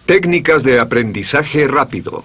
Técnicas de aprendizaje rápido.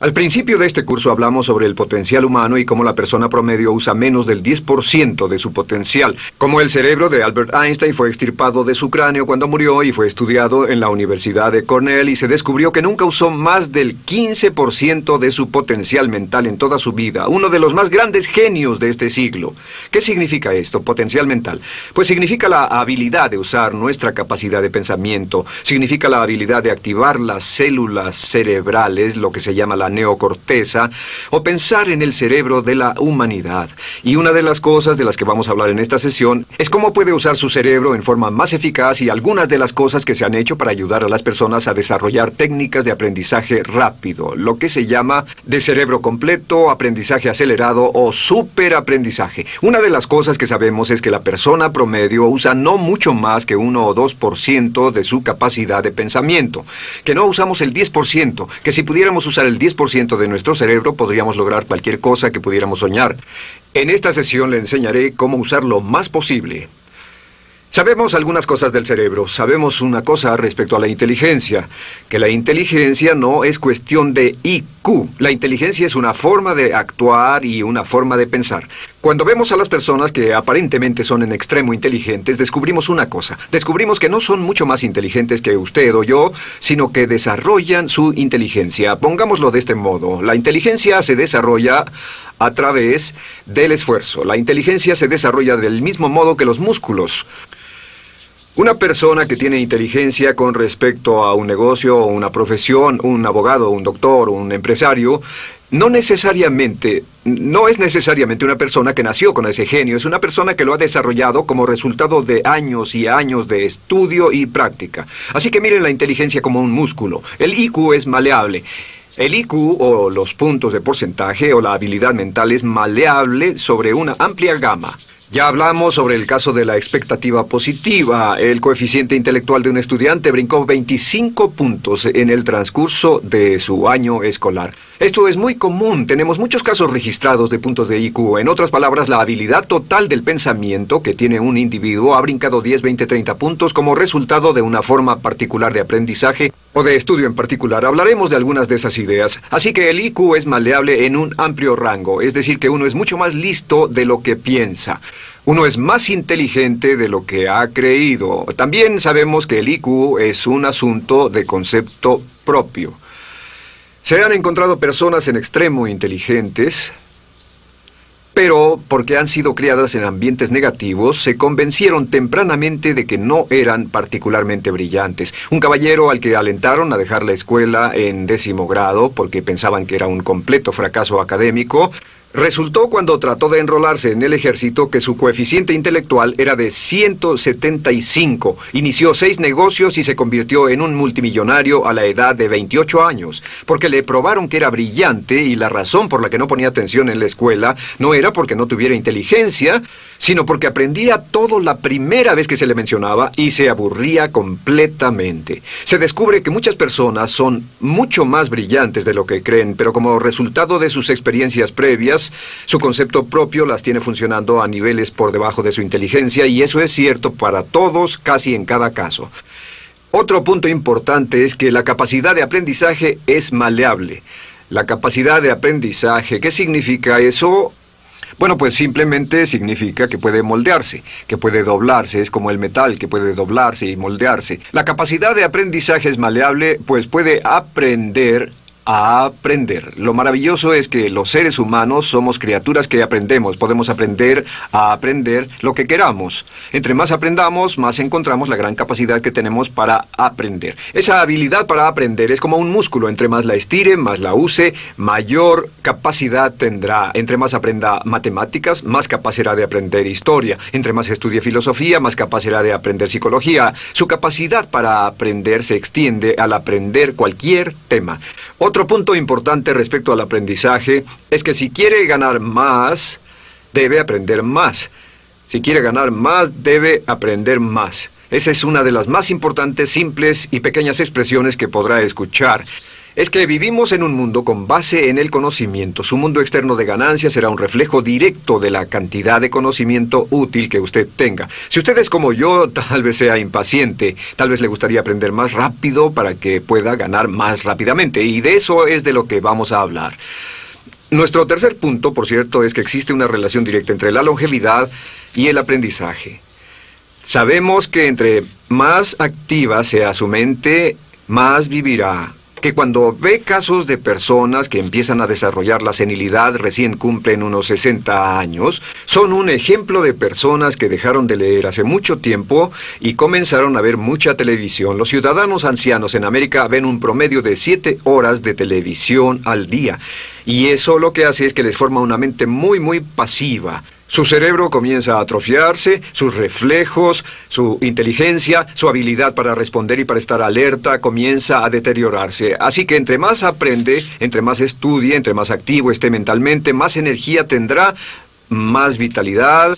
Al principio de este curso hablamos sobre el potencial humano y cómo la persona promedio usa menos del 10% de su potencial. Como el cerebro de Albert Einstein fue extirpado de su cráneo cuando murió y fue estudiado en la Universidad de Cornell y se descubrió que nunca usó más del 15% de su potencial mental en toda su vida. Uno de los más grandes genios de este siglo. ¿Qué significa esto, potencial mental? Pues significa la habilidad de usar nuestra capacidad de pensamiento. Significa la habilidad de activar las células cerebrales, lo que se llama la neocorteza, o pensar en el cerebro de la humanidad. Y una de las cosas de las que vamos a hablar en esta sesión es cómo puede usar su cerebro en forma más eficaz y algunas de las cosas que se han hecho para ayudar a las personas a desarrollar técnicas de aprendizaje rápido, lo que se llama de cerebro completo, aprendizaje acelerado o superaprendizaje. Una de las cosas que sabemos es que la persona promedio usa no mucho más que 1 o 2% de su capacidad de pensamiento, que no usamos el 10%, que si pudiéramos usar el 10% de nuestro cerebro podríamos lograr cualquier cosa que pudiéramos soñar. En esta sesión le enseñaré cómo usar lo más posible. Sabemos algunas cosas del cerebro. Sabemos una cosa respecto a la inteligencia, que la inteligencia no es cuestión de IQ. La inteligencia es una forma de actuar y una forma de pensar. Cuando vemos a las personas que aparentemente son en extremo inteligentes, descubrimos una cosa. Descubrimos que no son mucho más inteligentes que usted o yo, sino que desarrollan su inteligencia. Pongámoslo de este modo. La inteligencia se desarrolla a través del esfuerzo. La inteligencia se desarrolla del mismo modo que los músculos. Una persona que tiene inteligencia con respecto a un negocio o una profesión, un abogado, un doctor, un empresario, no es necesariamente una persona que nació con ese genio, es una persona que lo ha desarrollado como resultado de años y años de estudio y práctica. Así que miren la inteligencia como un músculo. El IQ es maleable. El IQ, o los puntos de porcentaje, o la habilidad mental es maleable sobre una amplia gama. Ya hablamos sobre el caso de la expectativa positiva. El coeficiente intelectual de un estudiante brincó 25 puntos en el transcurso de su año escolar. Esto es muy común. Tenemos muchos casos registrados de puntos de IQ. En otras palabras, la habilidad total del pensamiento que tiene un individuo ha brincado 10, 20, 30 puntos como resultado de una forma particular de aprendizaje o de estudio en particular. Hablaremos de algunas de esas ideas. Así que el IQ es maleable en un amplio rango, es decir, que uno es mucho más listo de lo que piensa. Uno es más inteligente de lo que ha creído. También sabemos que el IQ es un asunto de concepto propio. Se han encontrado personas en extremo inteligentes, pero porque han sido criadas en ambientes negativos, se convencieron tempranamente de que no eran particularmente brillantes. Un caballero al que alentaron a dejar la escuela en 10º grado porque pensaban que era un completo fracaso académico, resultó cuando trató de enrolarse en el ejército que su coeficiente intelectual era de 175. Inició 6 negocios y se convirtió en un multimillonario a la edad de 28 años, porque le probaron que era brillante y la razón por la que no ponía atención en la escuela no era porque no tuviera inteligencia, sino porque aprendía todo la primera vez que se le mencionaba y se aburría completamente. Se descubre que muchas personas son mucho más brillantes de lo que creen, pero como resultado de sus experiencias previas, su concepto propio las tiene funcionando a niveles por debajo de su inteligencia, y eso es cierto para todos, casi en cada caso. Otro punto importante es que la capacidad de aprendizaje es maleable. La capacidad de aprendizaje, ¿qué significa eso? Bueno, pues simplemente significa que puede moldearse, que puede doblarse, es como el metal que puede doblarse y moldearse. La capacidad de aprendizaje es maleable, pues puede aprender a aprender. Lo maravilloso es que los seres humanos somos criaturas que aprendemos. Podemos aprender a aprender lo que queramos. Entre más aprendamos, más encontramos la gran capacidad que tenemos para aprender. Esa habilidad para aprender es como un músculo. Entre más la estire, más la use, mayor capacidad tendrá. Entre más aprenda matemáticas, más capaz será de aprender historia. Entre más estudie filosofía, más capaz será de aprender psicología. Su capacidad para aprender se extiende al aprender cualquier tema. Otro punto importante respecto al aprendizaje es que si quiere ganar más, debe aprender más. Si quiere ganar más, debe aprender más. Esa es una de las más importantes, simples y pequeñas expresiones que podrá escuchar. es que vivimos en un mundo con base en el conocimiento. Su mundo externo de ganancia será un reflejo directo de la cantidad de conocimiento útil que usted tenga. Si usted es como yo, tal vez sea impaciente, tal vez le gustaría aprender más rápido para que pueda ganar más rápidamente, y de eso es de lo que vamos a hablar. Nuestro tercer punto, por cierto, es que existe una relación directa entre la longevidad y el aprendizaje. Sabemos que entre más activa sea su mente, más vivirá. Que cuando ve casos de personas que empiezan a desarrollar la senilidad recién cumplen unos 60 años, son un ejemplo de personas que dejaron de leer hace mucho tiempo y comenzaron a ver mucha televisión. Los ciudadanos ancianos en América ven un promedio de 7 horas de televisión al día. Y eso lo que hace es que les forma una mente muy pasiva. Su cerebro comienza a atrofiarse, sus reflejos, su inteligencia, su habilidad para responder y para estar alerta comienza a deteriorarse. Así que entre más aprende, entre más estudie, entre más activo esté mentalmente, más energía tendrá, más vitalidad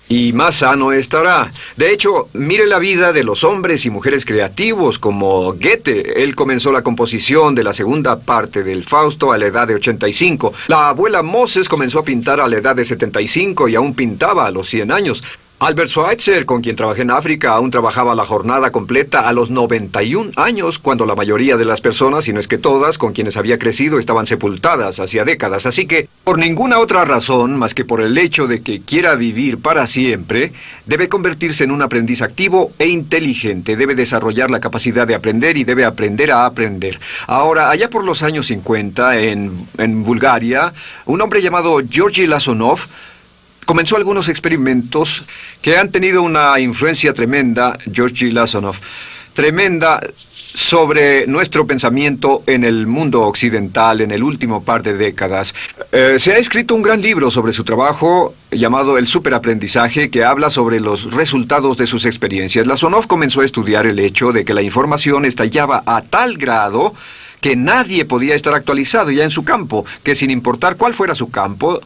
y más sano estará. De hecho, mire la vida de los hombres y mujeres creativos como Goethe. Él comenzó la composición de la segunda parte del Fausto a la edad de 85. La abuela Moses comenzó a pintar a la edad de 75 y aún pintaba a los 100 años. Albert Schweitzer, con quien trabajé en África, aún trabajaba la jornada completa a los 91 años, cuando la mayoría de las personas, si no es que todas, con quienes había crecido, estaban sepultadas hacía décadas. Así que, por ninguna otra razón, más que por el hecho de que quiera vivir para siempre, debe convertirse en un aprendiz activo e inteligente. Debe desarrollar la capacidad de aprender y debe aprender a aprender. Ahora, allá por los años 50, en Bulgaria, un hombre llamado Georgy Lasonov comenzó algunos experimentos que han tenido una influencia tremenda, Georgy Lasonov, tremenda sobre nuestro pensamiento en el mundo occidental en el último par de décadas. Se ha escrito un gran libro sobre su trabajo llamado El Superaprendizaje, que habla sobre los resultados de sus experiencias. Lasonov comenzó a estudiar el hecho de que la información estallaba a tal grado que nadie podía estar actualizado ya en su campo, que sin importar cuál fuera su campo,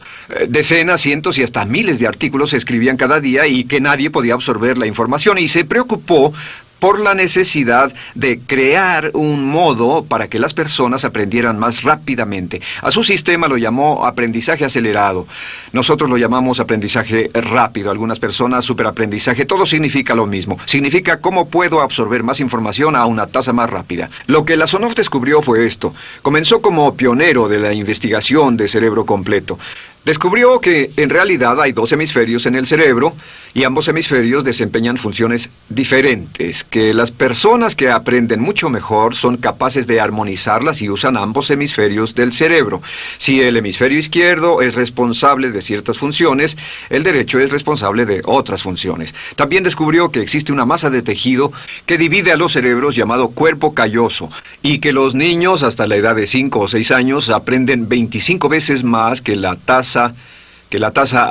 decenas, cientos y hasta miles de artículos se escribían cada día y que nadie podía absorber la información, y se preocupó por la necesidad de crear un modo para que las personas aprendieran más rápidamente. A su sistema lo llamó aprendizaje acelerado. Nosotros lo llamamos aprendizaje rápido. Algunas personas superaprendizaje. Todo significa lo mismo. Significa cómo puedo absorber más información a una tasa más rápida. Lo que Lasonov descubrió fue esto. Comenzó como pionero de la investigación de cerebro completo. Descubrió que en realidad hay 2 hemisferios en el cerebro y ambos hemisferios desempeñan funciones diferentes, que las personas que aprenden mucho mejor son capaces de armonizarlas y usan ambos hemisferios del cerebro. Si el hemisferio izquierdo es responsable de ciertas funciones, el derecho es responsable de otras funciones. También descubrió que existe una masa de tejido que divide a los cerebros llamado cuerpo calloso, y que los niños hasta la edad de 5 o 6 años aprenden 25 veces más que la tasa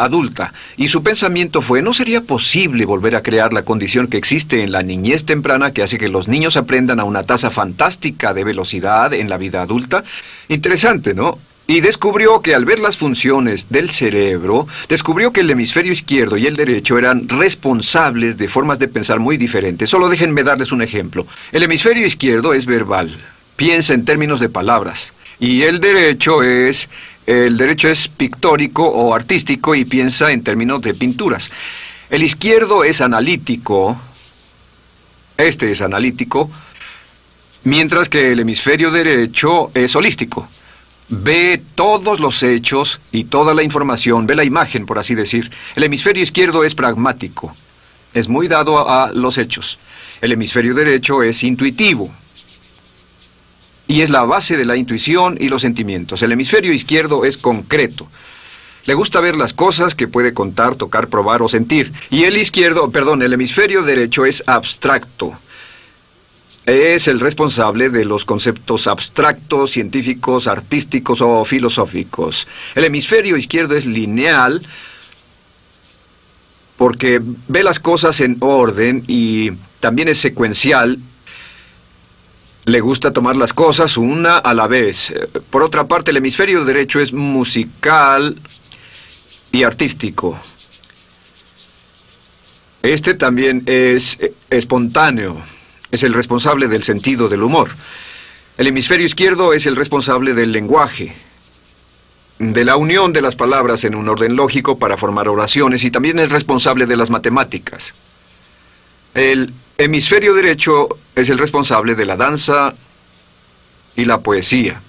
adulta. Y su pensamiento fue, ¿no sería posible volver a crear la condición que existe en la niñez temprana que hace que los niños aprendan a una tasa fantástica de velocidad en la vida adulta? Interesante, ¿no? Y descubrió que al ver las funciones del cerebro, descubrió que el hemisferio izquierdo y el derecho eran responsables de formas de pensar muy diferentes. Solo déjenme darles un ejemplo. El hemisferio izquierdo es verbal, piensa en términos de palabras, y el derecho es pictórico o artístico y piensa en términos de pinturas. El izquierdo es analítico, este es analítico, mientras que el hemisferio derecho es holístico. Ve todos los hechos y toda la información, ve la imagen, por así decir. El hemisferio izquierdo es pragmático, es muy dado a los hechos. El hemisferio derecho es intuitivo, y es la base de la intuición y los sentimientos. El hemisferio izquierdo es concreto. Le gusta ver las cosas que puede contar, tocar, probar o sentir. Y el hemisferio derecho es abstracto. Es el responsable de los conceptos abstractos, científicos, artísticos o filosóficos. El hemisferio izquierdo es lineal porque ve las cosas en orden y también es secuencial. Le gusta tomar las cosas una a la vez. Por otra parte, el hemisferio derecho es musical y artístico. Este también es espontáneo. Es el responsable del sentido del humor. El hemisferio izquierdo es el responsable del lenguaje, de la unión de las palabras en un orden lógico para formar oraciones, y también es responsable de las matemáticas. El hemisferio derecho es el responsable de la danza y la poesía.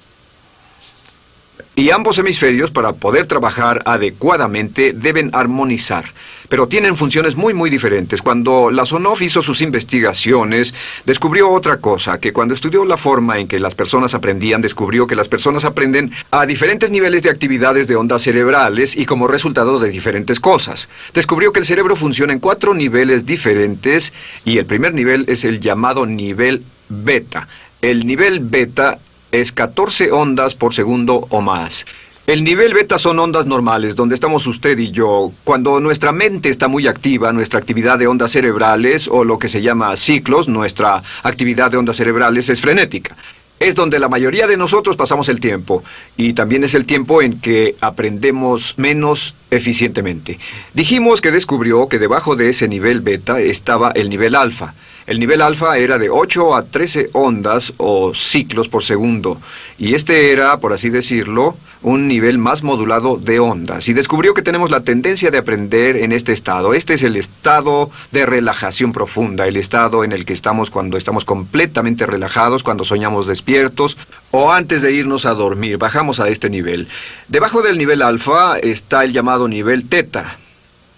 Y ambos hemisferios, para poder trabajar adecuadamente, deben armonizar. Pero tienen funciones muy diferentes. Cuando Lasonov hizo sus investigaciones, descubrió otra cosa, que cuando estudió la forma en que las personas aprendían, descubrió que las personas aprenden a diferentes niveles de actividades de ondas cerebrales y como resultado de diferentes cosas. Descubrió que el cerebro funciona en 4 niveles diferentes, y el primer nivel es el llamado nivel beta. El nivel beta es 14 ondas por segundo o más. El nivel beta son ondas normales, donde estamos usted y yo. Cuando nuestra mente está muy activa, nuestra actividad de ondas cerebrales, o lo que se llama ciclos, nuestra actividad de ondas cerebrales es frenética. Es donde la mayoría de nosotros pasamos el tiempo, y también es el tiempo en que aprendemos menos eficientemente. Dijimos que descubrió que debajo de ese nivel beta estaba el nivel alfa. El nivel alfa era de 8 a 13 ondas o ciclos por segundo, y este era, por así decirlo, un nivel más modulado de ondas. Y descubrió que tenemos la tendencia de aprender en este estado. Este es el estado de relajación profunda, el estado en el que estamos cuando estamos completamente relajados, cuando soñamos despiertos, o antes de irnos a dormir. Bajamos a este nivel. Debajo del nivel alfa está el llamado nivel teta.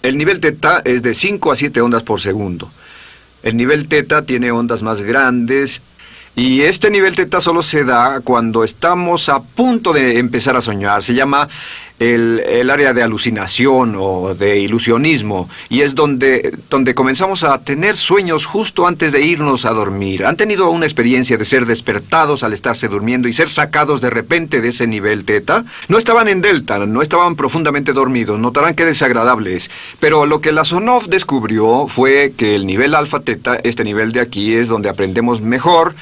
El nivel teta es de 5 a 7 ondas por segundo. El nivel teta tiene ondas más grandes, y este nivel teta solo se da cuando estamos a punto de empezar a soñar. Se llama el área de alucinación o de ilusionismo, y es donde comenzamos a tener sueños justo antes de irnos a dormir. ¿Han tenido una experiencia de ser despertados al estarse durmiendo y ser sacados de repente de ese nivel teta? No estaban en delta, no estaban profundamente dormidos, notarán qué desagradable es. Pero lo que Lasonov descubrió fue que el nivel alfa teta, este nivel de aquí, es donde aprendemos mejor.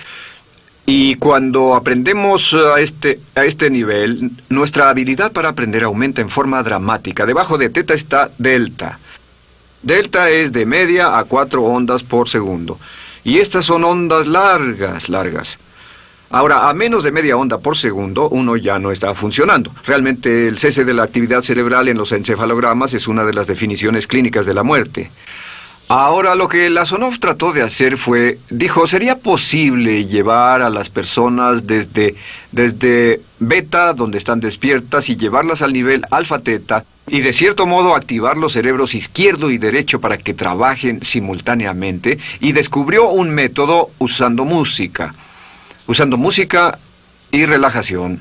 Y cuando aprendemos a este nivel, nuestra habilidad para aprender aumenta en forma dramática. Debajo de teta está delta. Delta es de media a 4 ondas por segundo. Y estas son ondas largas. Ahora, a menos de media onda por segundo, uno ya no está funcionando. Realmente, el cese de la actividad cerebral en los encefalogramas es una de las definiciones clínicas de la muerte. Ahora, lo que Lasonov trató de hacer fue, dijo, ¿sería posible llevar a las personas desde beta, donde están despiertas, y llevarlas al nivel alfa-teta, y de cierto modo activar los cerebros izquierdo y derecho para que trabajen simultáneamente? Y descubrió un método usando música y relajación.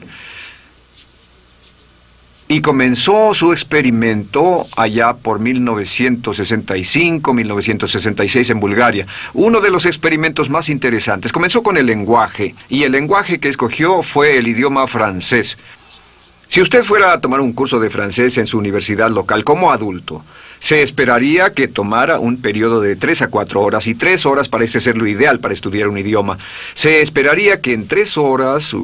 Y comenzó su experimento allá por 1965, 1966 en Bulgaria. Uno de los experimentos más interesantes. Comenzó con el lenguaje, y el lenguaje que escogió fue el idioma francés. Si usted fuera a tomar un curso de francés en su universidad local como adulto, se esperaría que tomara un periodo de 3 a 4 horas, y 3 horas parece ser lo ideal para estudiar un idioma. Se esperaría que en 3 horas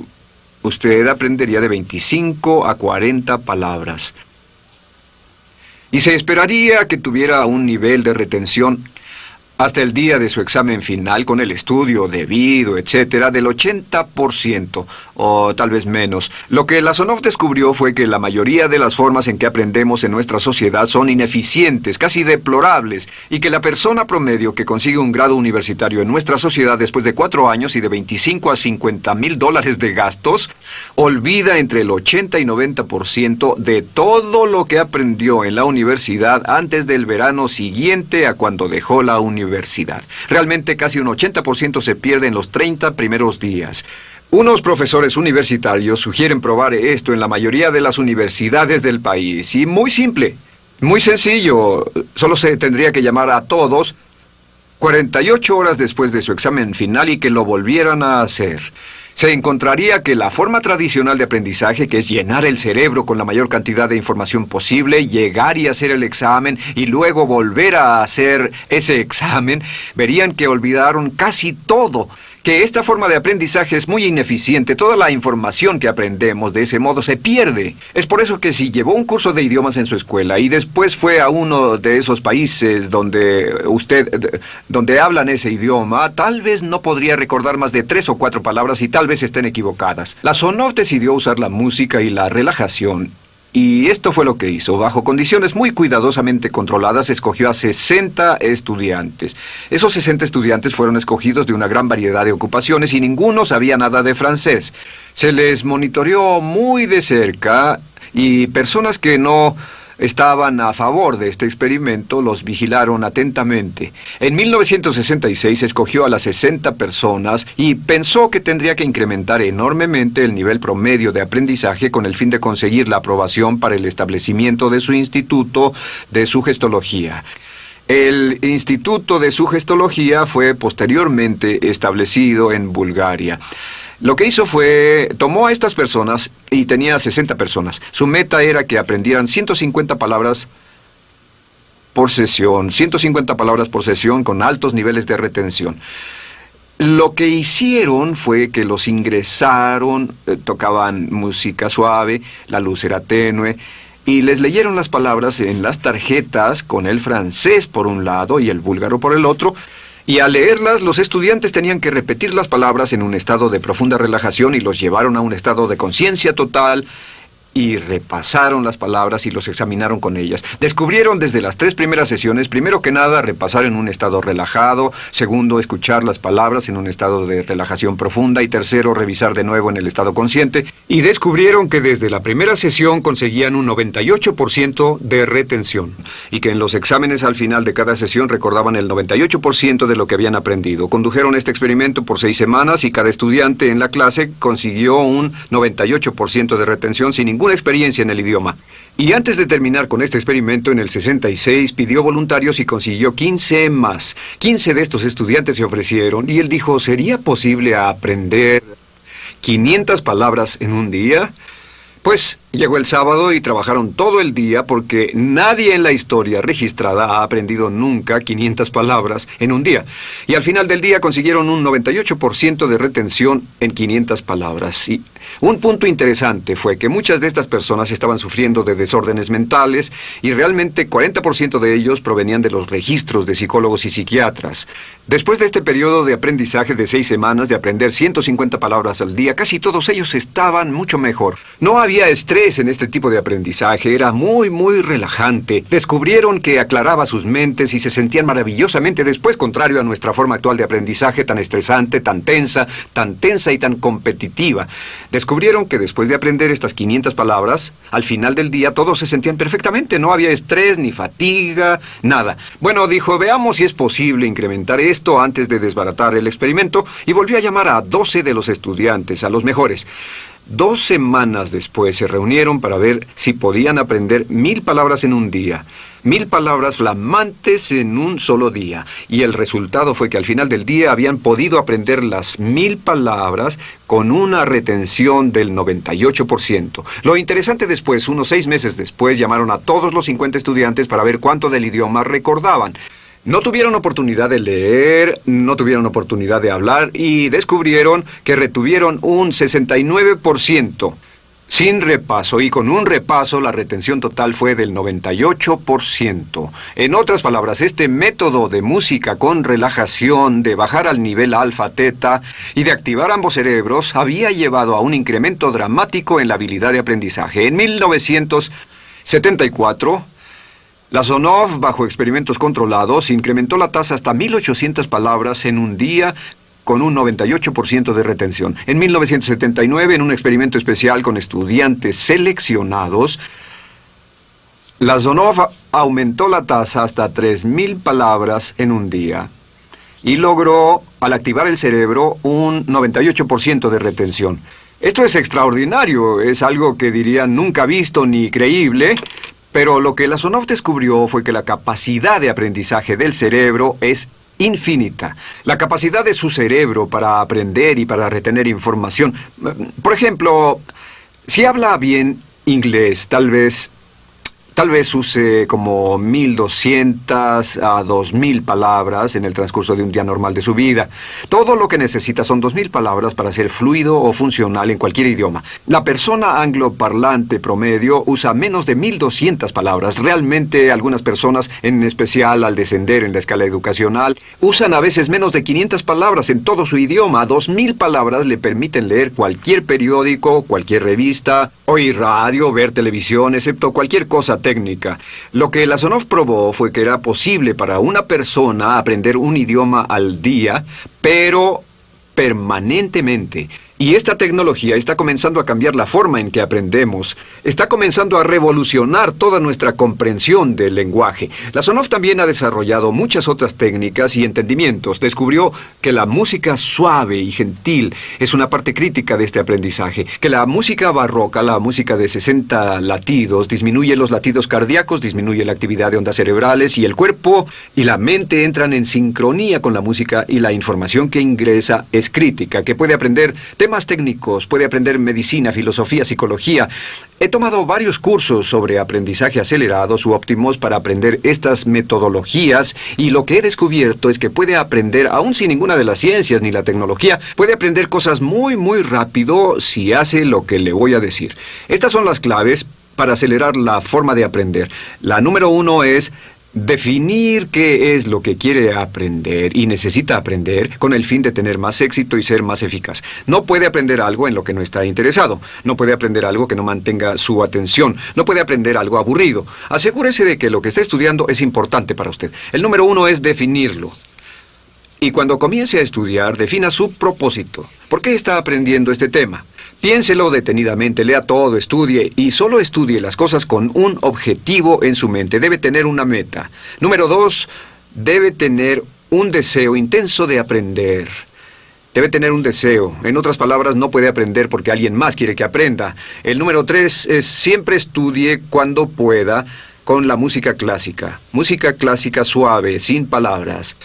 usted aprendería de 25 a 40 palabras. Y se esperaría que tuviera un nivel de retención hasta el día de su examen final, con el estudio debido, etcétera, del 80%, o tal vez menos. Lo que Lasonov descubrió fue que la mayoría de las formas en que aprendemos en nuestra sociedad son ineficientes, casi deplorables, y que la persona promedio que consigue un grado universitario en nuestra sociedad después de 4 años y de 25 a 50 mil dólares de gastos, olvida entre el 80 y 90% de todo lo que aprendió en la universidad antes del verano siguiente a cuando dejó la universidad. Realmente casi un 80% se pierde en los 30 primeros días. Unos profesores universitarios sugieren probar esto en la mayoría de las universidades del país. Y muy simple, muy sencillo. Solo se tendría que llamar a todos 48 horas después de su examen final y que lo volvieran a hacer. Se encontraría que la forma tradicional de aprendizaje, que es llenar el cerebro con la mayor cantidad de información posible, llegar y hacer el examen y luego volver a hacer ese examen, verían que olvidaron casi todo, que esta forma de aprendizaje es muy ineficiente. Toda la información que aprendemos de ese modo se pierde. Es por eso que si llevó un curso de idiomas en su escuela y después fue a uno de esos países donde hablan ese idioma, tal vez no podría recordar más de 3 o 4 palabras y tal vez estén equivocadas. La Sonov decidió usar la música y la relajación. Y esto fue lo que hizo. Bajo condiciones muy cuidadosamente controladas, escogió a 60 estudiantes. Esos 60 estudiantes fueron escogidos de una gran variedad de ocupaciones y ninguno sabía nada de francés. Se les monitoreó muy de cerca y personas que no estaban a favor de este experimento los vigilaron atentamente. En 1966 escogió a las 60 personas y pensó que tendría que incrementar enormemente el nivel promedio de aprendizaje con el fin de conseguir la aprobación para el establecimiento de su instituto de sugestología. El Instituto de Sugestología fue posteriormente establecido en Bulgaria. Lo que hizo fue, tomó a estas personas, y tenía 60 personas. Su meta era que aprendieran 150 palabras por sesión, 150 palabras por sesión con altos niveles de retención. Lo que hicieron fue que los ingresaron, tocaban música suave, la luz era tenue, y les leyeron las palabras en las tarjetas con el francés por un lado y el búlgaro por el otro. Y al leerlas, los estudiantes tenían que repetir las palabras en un estado de profunda relajación y los llevaron a un estado de conciencia total y repasaron las palabras y los examinaron con ellas. Descubrieron desde las 3 primeras sesiones, primero que nada, repasar en un estado relajado, segundo, escuchar las palabras en un estado de relajación profunda y tercero, revisar de nuevo en el estado consciente. Y descubrieron que desde la primera sesión conseguían un 98% de retención y que en los exámenes al final de cada sesión recordaban el 98% de lo que habían aprendido. Condujeron este experimento por 6 semanas y cada estudiante en la clase consiguió un 98% de retención sin ninguna experiencia en el idioma. Y antes de terminar con este experimento, en el 66 pidió voluntarios y consiguió 15 más. 15 de estos estudiantes se ofrecieron y él dijo, ¿sería posible aprender 500 palabras en un día? Pues llegó el sábado y trabajaron todo el día porque nadie en la historia registrada ha aprendido nunca 500 palabras en un día. Y al final del día consiguieron un 98% de retención en 500 palabras. Y un punto interesante fue que muchas de estas personas estaban sufriendo de desórdenes mentales y realmente 40% de ellos provenían de los registros de psicólogos y psiquiatras. Después de este periodo de aprendizaje de 6 semanas, de aprender 150 palabras al día, casi todos ellos estaban mucho mejor. No había estrés en este tipo de aprendizaje, era muy relajante. Descubrieron que aclaraba sus mentes y se sentían maravillosamente después, contrario a nuestra forma actual de aprendizaje tan estresante, tan tensa y tan competitiva. Descubrieron que después de aprender estas 500 palabras, al final del día todos se sentían perfectamente, no había estrés ni fatiga, nada. Bueno, dijo, veamos si es posible incrementar esto antes de desbaratar el experimento, y volvió a llamar a 12 de los estudiantes, a los mejores. 2 semanas después se reunieron para ver si podían aprender 1000 palabras en un día. 1000 palabras flamantes en un solo día. Y el resultado fue que al final del día habían podido aprender las 1000 palabras con una retención del 98%. Lo interesante después, unos 6 meses después, llamaron a todos los 50 estudiantes para ver cuánto del idioma recordaban. No tuvieron oportunidad de leer, no tuvieron oportunidad de hablar y descubrieron que retuvieron un 69%. Sin repaso, y con un repaso la retención total fue del 98%. En otras palabras, este método de música con relajación, de bajar al nivel alfa-teta y de activar ambos cerebros, había llevado a un incremento dramático en la habilidad de aprendizaje. En 1974... la Sonov, bajo experimentos controlados, incrementó la tasa hasta 1800 palabras en un día con un 98% de retención. En 1979, en un experimento especial con estudiantes seleccionados, la Sonov aumentó la tasa hasta 3000 palabras en un día y logró, al activar el cerebro, un 98% de retención. Esto es extraordinario, es algo que dirían nunca visto ni creíble. Pero lo que la Sonov descubrió fue que la capacidad de aprendizaje del cerebro es infinita. La capacidad de su cerebro para aprender y para retener información. Por ejemplo, si habla bien inglés, tal vez Tal vez use como 1.200 a 2.000 palabras en el transcurso de un día normal de su vida. Todo lo que necesita son 2.000 palabras para ser fluido o funcional en cualquier idioma. La persona angloparlante promedio usa menos de 1.200 palabras. Realmente algunas personas, en especial al descender en la escala educacional, usan a veces menos de 500 palabras en todo su idioma. 2.000 palabras le permiten leer cualquier periódico, cualquier revista, oír radio, ver televisión, excepto cualquier cosa técnica. Lo que Lazarov probó fue que era posible para una persona aprender un idioma al día, pero permanentemente. Y esta tecnología está comenzando a cambiar la forma en que aprendemos. Está comenzando a revolucionar toda nuestra comprensión del lenguaje. Lazarov también ha desarrollado muchas otras técnicas y entendimientos. Descubrió que la música suave y gentil es una parte crítica de este aprendizaje. Que la música barroca, la música de 60 latidos, disminuye los latidos cardíacos, disminuye la actividad de ondas cerebrales y el cuerpo y la mente entran en sincronía con la música y la información que ingresa es crítica, que puede aprender temas técnicos, puede aprender medicina, filosofía, psicología. He tomado varios cursos sobre aprendizaje acelerado, u Optimus, para aprender estas metodologías, y lo que he descubierto es que puede aprender, aún sin ninguna de las ciencias ni la tecnología, puede aprender cosas muy rápido si hace lo que le voy a decir. Estas son las claves para acelerar la forma de aprender. La número 1 es definir qué es lo que quiere aprender y necesita aprender con el fin de tener más éxito y ser más eficaz. No puede aprender algo en lo que no está interesado. No puede aprender algo que no mantenga su atención. No puede aprender algo aburrido. Asegúrese de que lo que está estudiando es importante para usted. El número 1 es definirlo. Y cuando comience a estudiar, defina su propósito. ¿Por qué está aprendiendo este tema? Piénselo detenidamente, lea todo, estudie, y solo estudie las cosas con un objetivo en su mente. Debe tener una meta. Número 2, debe tener un deseo intenso de aprender. Debe tener un deseo. En otras palabras, no puede aprender porque alguien más quiere que aprenda. El número 3 es siempre estudie cuando pueda con la música clásica. Música clásica suave, sin palabras.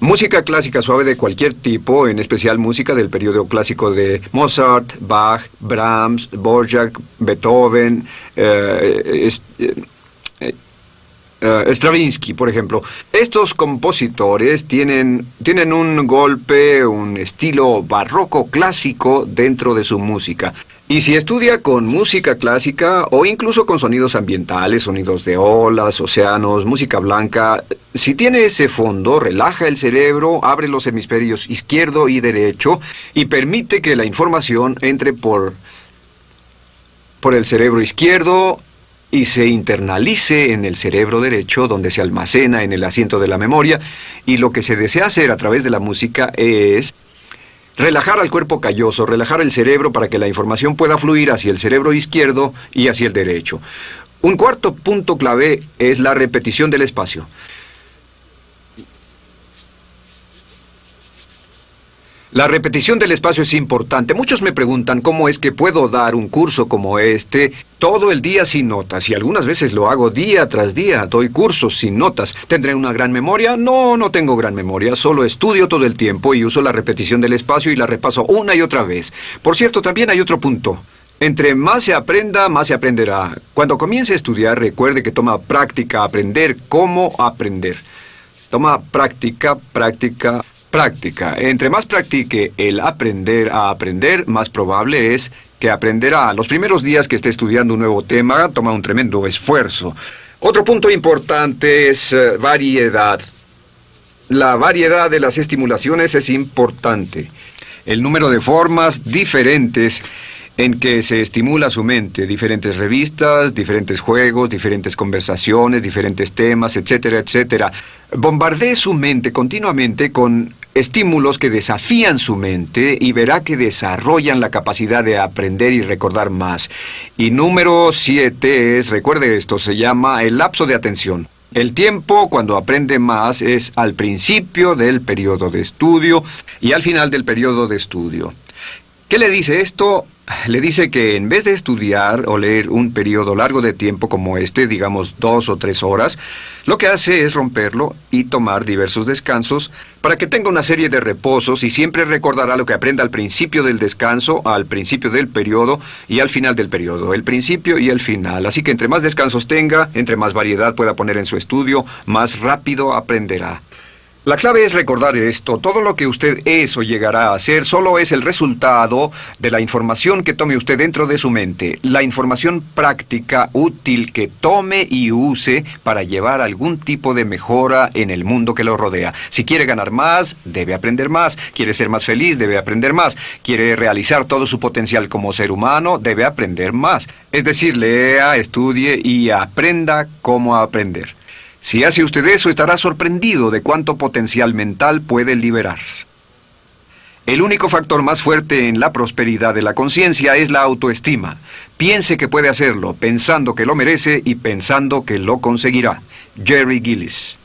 Música clásica suave de cualquier tipo, en especial música del periodo clásico de Mozart, Bach, Brahms, Dvorak, Beethoven, Stravinsky, por ejemplo. Estos compositores tienen un golpe, un estilo barroco clásico dentro de su música. Y si estudia con música clásica o incluso con sonidos ambientales, sonidos de olas, océanos, música blanca, si tiene ese fondo, relaja el cerebro, abre los hemisferios izquierdo y derecho y permite que la información entre por el cerebro izquierdo y se internalice en el cerebro derecho, donde se almacena en el asiento de la memoria. Y lo que se desea hacer a través de la música es relajar al cuerpo calloso, relajar el cerebro para que la información pueda fluir hacia el cerebro izquierdo y hacia el derecho. Un cuarto punto clave es la repetición del espacio. La repetición del espacio es importante. Muchos me preguntan cómo es que puedo dar un curso como este todo el día sin notas, y algunas veces lo hago día tras día, doy cursos sin notas. ¿Tendré una gran memoria? No, no tengo gran memoria, solo estudio todo el tiempo y uso la repetición del espacio y la repaso una y otra vez. Por cierto, también hay otro punto. Entre más se aprenda, más se aprenderá. Cuando comience a estudiar, recuerde que toma práctica aprender cómo aprender. Toma práctica. Entre más practique el aprender a aprender, más probable es que aprenderá. Los primeros días que esté estudiando un nuevo tema, toma un tremendo esfuerzo. Otro punto importante es variedad. La variedad de las estimulaciones es importante. El número de formas diferentes en que se estimula su mente, diferentes revistas, diferentes juegos, diferentes conversaciones, diferentes temas, etcétera, etcétera. Bombardee su mente continuamente con estímulos que desafían su mente y verá que desarrollan la capacidad de aprender y recordar más. Y número 7 es, recuerde esto, se llama el lapso de atención. El tiempo, cuando aprende más, es al principio del periodo de estudio y al final del periodo de estudio. ¿Qué le dice esto? Le dice que en vez de estudiar o leer un periodo largo de tiempo como este, digamos 2 o 3 horas, lo que hace es romperlo y tomar diversos descansos para que tenga una serie de reposos y siempre recordará lo que aprenda al principio del descanso, al principio del periodo y al final del periodo, el principio y el final. Así que entre más descansos tenga, entre más variedad pueda poner en su estudio, más rápido aprenderá. La clave es recordar esto: todo lo que usted es o llegará a hacer solo es el resultado de la información que tome usted dentro de su mente, la información práctica, útil que tome y use para llevar algún tipo de mejora en el mundo que lo rodea. Si quiere ganar más, debe aprender más. Quiere ser más feliz, debe aprender más. Quiere realizar todo su potencial como ser humano, debe aprender más. Es decir, lea, estudie y aprenda cómo aprender. Si hace usted eso, estará sorprendido de cuánto potencial mental puede liberar. El único factor más fuerte en la prosperidad de la conciencia es la autoestima. Piense que puede hacerlo, pensando que lo merece y pensando que lo conseguirá. Jerry Gillis.